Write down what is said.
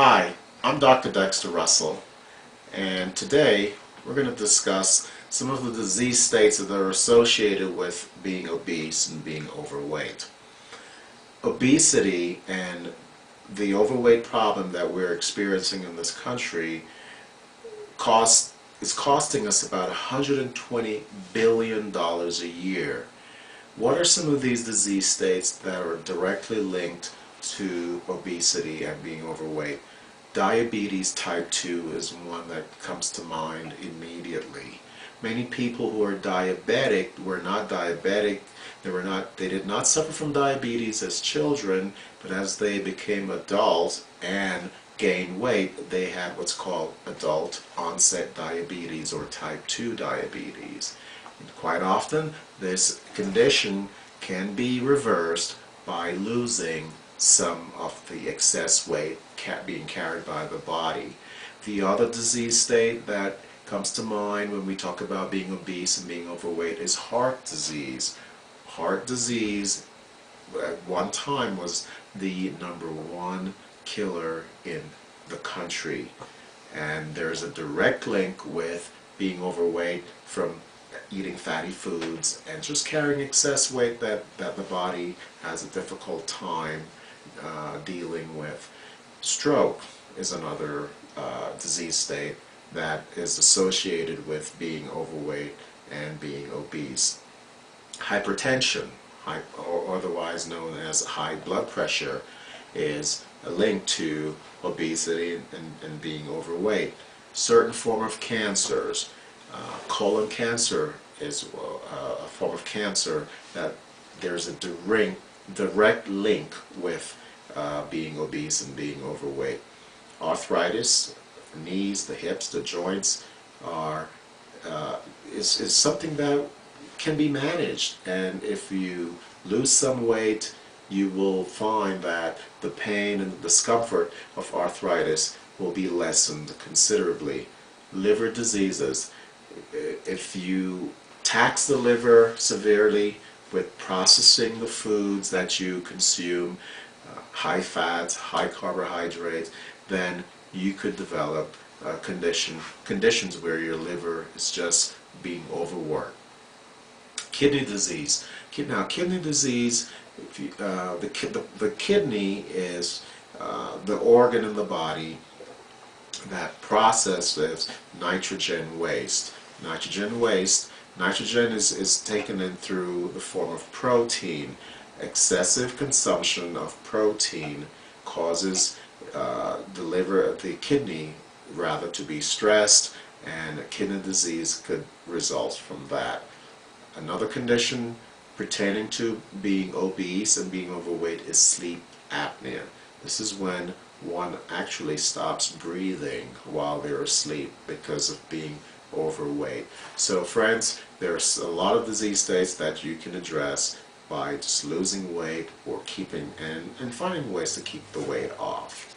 Hi, I'm Dr. Dexter Russell, and today we're going to discuss some of the disease states that are associated with being obese and being overweight. Obesity and the overweight problem that we're experiencing in this country is costing us about $120 billion a year. What are some of these disease states that are directly linked to obesity and being overweight? Diabetes type 2 is one that comes to mind immediately. Many people who are diabetic were not diabetic, they did not suffer from diabetes as children, but as they became adults and gained weight, they had what's called adult onset diabetes or type 2 diabetes. And quite often, this condition can be reversed by losing some of the excess weight being carried by the body. The other disease state that comes to mind when we talk about being obese and being overweight is heart disease. Heart disease at one time was the #1 killer in the country, and there's a direct link with being overweight from eating fatty foods and just carrying excess weight that the body has a difficult time dealing with. Stroke is another disease state that is associated with being overweight and being obese. Hypertension, or otherwise known as high blood pressure, is a link to obesity and being overweight. Certain form of cancers, colon cancer is a form of cancer that there's a direct link with being obese and being overweight. Arthritis, the knees, the hips, the joints is something that can be managed, and if you lose some weight, you will find that the pain and the discomfort of arthritis will be lessened considerably. Liver diseases, if you tax the liver severely with processing the foods that you consume, high fats, high carbohydrates, then you could develop conditions where your liver is just being overworked. Kidney disease. Now, kidney disease, the kidney is the organ in the body that processes nitrogen waste. Nitrogen is taken in through the form of protein. Excessive consumption of protein causes the kidney rather to be stressed, and kidney disease could result from that. Another condition pertaining to being obese and being overweight is sleep apnea. This is when one actually stops breathing while they're asleep because of being overweight. So friends, there's a lot of disease states that you can address by just losing weight or keeping and finding ways to keep the weight off.